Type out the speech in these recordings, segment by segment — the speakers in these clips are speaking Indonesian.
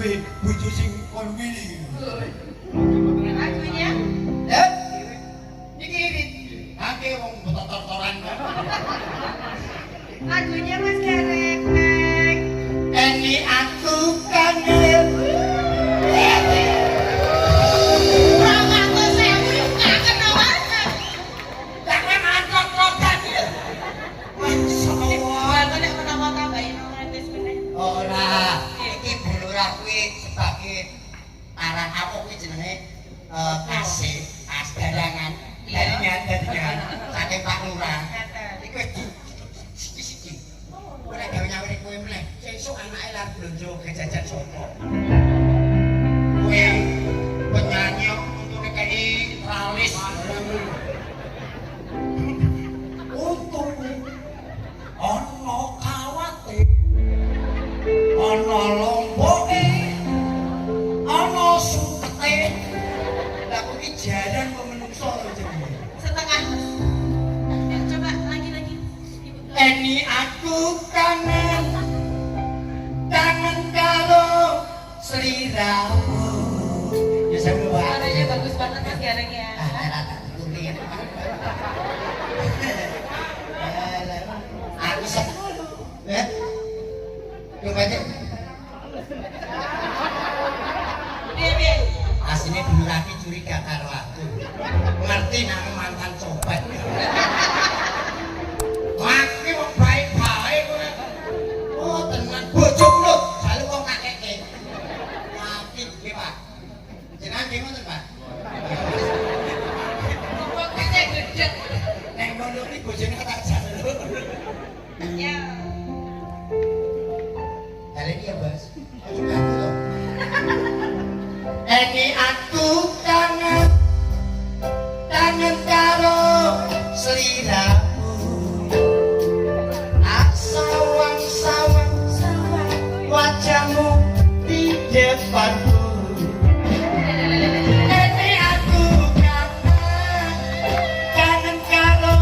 duwe bojo sing koyo ngene. Lagunya? Eh? Iki ake wong botor-botoran. Lagunya Mas Garek, Nek. Ini aku kangen. Ora, iki bulurah kuwi sebagai aran aku kuwi jenenge kasih asdarangan daringan saking Pak Lurah. Iku wis siji. Ora gawe nyawuri kowe meneh. Sesuk anake lan blonjo kejajan sapa. Kowe penyanyi untuk kei tralis. Untung ono kawate. Ono lomboke, ono sukete. Lah kuwi jaran kok menungso jenenge. Setengah. Coba lagi. Eni aku kangen karo sliramu. Ya sampe wae. Suaranya bagus banget Mas Garek ya. Aku sepuluh. Coba aja. Piye? Asine dulu lagi curiga karo aku. Ngerti nang mantan sobat. Maki wong baik-baik kowe. Oh, tenan bojoku lho, jalu wong kakeke. Maki nggih, Pak. Jenengan nggih ngoten, Pak. Pokoknya gede. Nek ngono iki bojone tak jaluk. Ya. Hari ini ya, Bos. Aku ganti loh. Ini aku kangen karo sliramu. Sawang wajahmu di depanku. Ini aku kangen karo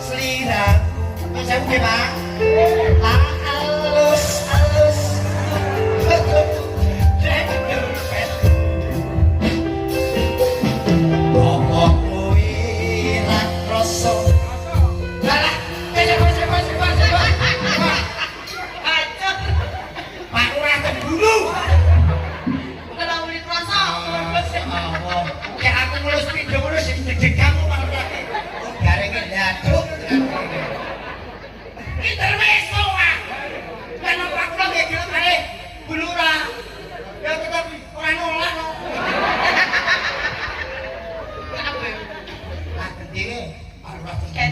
sliramu. Bisa oke, Pak? Halus.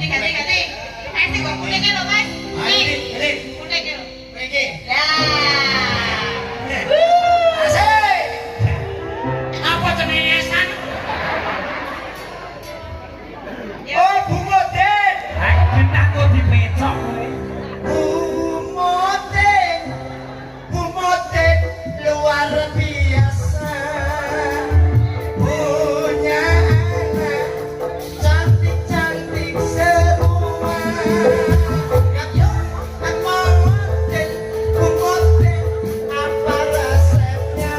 Ganti. Nanti kok kuningnya loh Mas. Ini. Kuningnya loh. Ini. Nah. Asik. Apa cemengesan? Oh, Bu Modin. Ayo benak kok dipecok kowe. Bu Modin luar biasa. Punya anak cantik semua. Apa resepnya?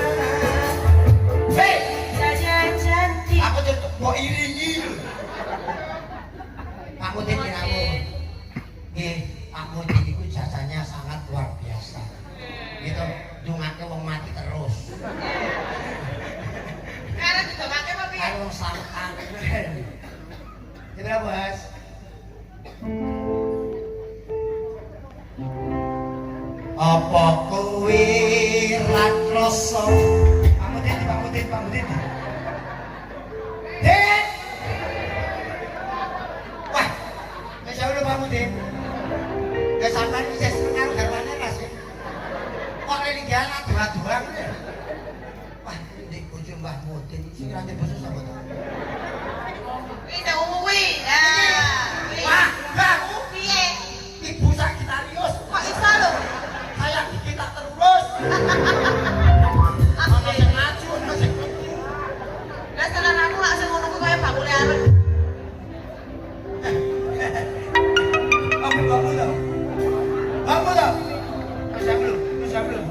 Hei, Cantik. aku tuh mau iringi. Pak Mudin kiramu. Pak Mudin itu jasanya sangat luar biasa. Gitu, dungake wong mati terus. Sekarang juga pakai apa Pi? Karo sangkan. Gimana, Bos? Apa kuwi ra krasa? Pak Mudin. Din! Wah, wis ora Pak Mudin. Ya sampean bisa seneng garwane Mas. Kok linggihan adu-aduan. Wah, ndek bojo Mbah Mudin sing ra boso sapa to? Kita umumi. Nah. Wah, Mbah, Piye? Ibu Sagitarius. Kok iso lho? Saya kita terus. Ana sing maju, ana sing maju. Lah selan aku lak sing ngono kuwi kaya bakule arek. Kamu dong. Bisa belum?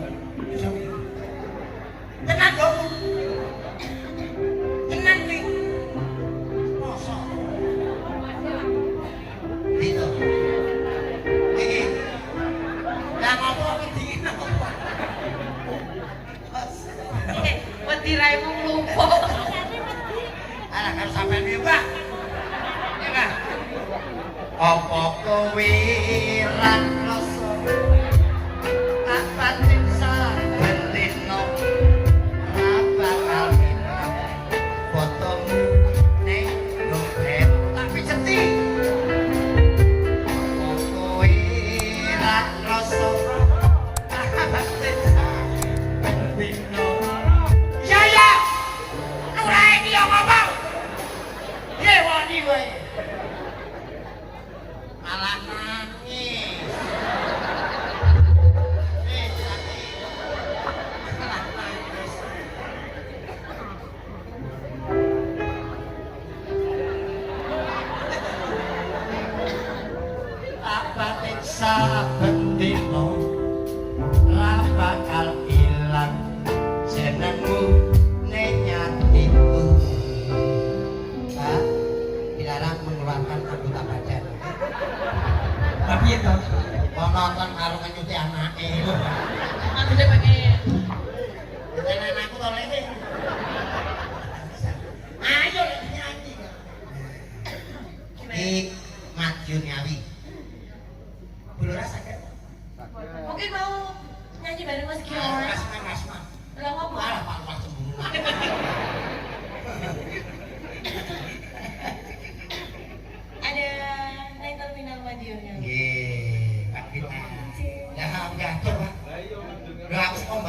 diraimu lupa. Alah karo sampean piye, Pak? Ya kan? Apa kowe ra rasa apa tiksa bendino ra bakal ilang fotomu ning dompet tak piceti. Apa kowe ra rasa apa tiksa bendino ya ya ora iki yo ngomong wani wae malah nangis malah nangis apa tiksa bendino ra bakal ilang jenengmu nenyat itu dilarang mengeluarkan anggota badan. Tapi itu mau nonton karo nyuti anake lho. Aku udah pengen. Dengan anakku to lek. Ayo lek nyanyi. Iki maju nyawi. Belum rasakan. Mungkin mau nyanyi bareng Mas Gio. Rasma. Lah ngopo? Malah Pak Mas cemburu. Ada naik terminal Madiun yang. Nggih, Pak Kita. Ya, enggak, Pak. Lah aku kok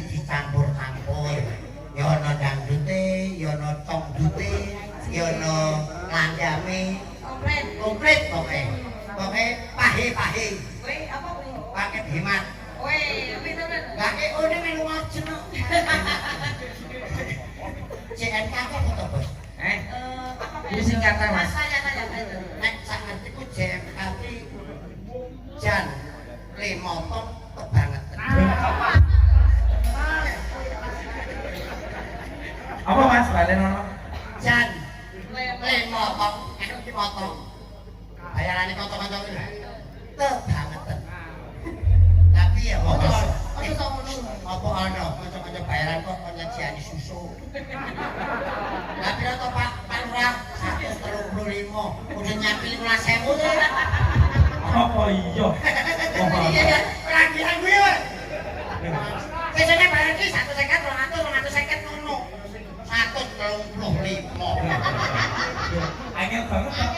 dicampur-campur. Ya ana dangdute, ya ana tongdute, ya ana lanjame, komplit pokoke. Pokoke pahe-pahe. Weh, apa weh? Paket hemat. Weh, pinter. Gak one melu ngojen kok. CNK kok foto bos. Apa Ini singkatan, Mas. Tanya. Nek sak ngertiku JMK ki jan lemotong kebangetan. Apa Mas? Balen ono. Jan lemotong, enak dipotong. Bayarane kanca-kanca iki. Kebangetan. Tapi ya Ojo apa sama ngono. apa ana kanca-kanca bayaran kok penyajiane susu. Lah pira to Pak Lurah? 135. Udah nyampe 15.000 to. Apa iya? Iya ya, pelagian gue weh. Biasanya bayar ki 150, 200, 250 ngono. 135. Angel banget kok.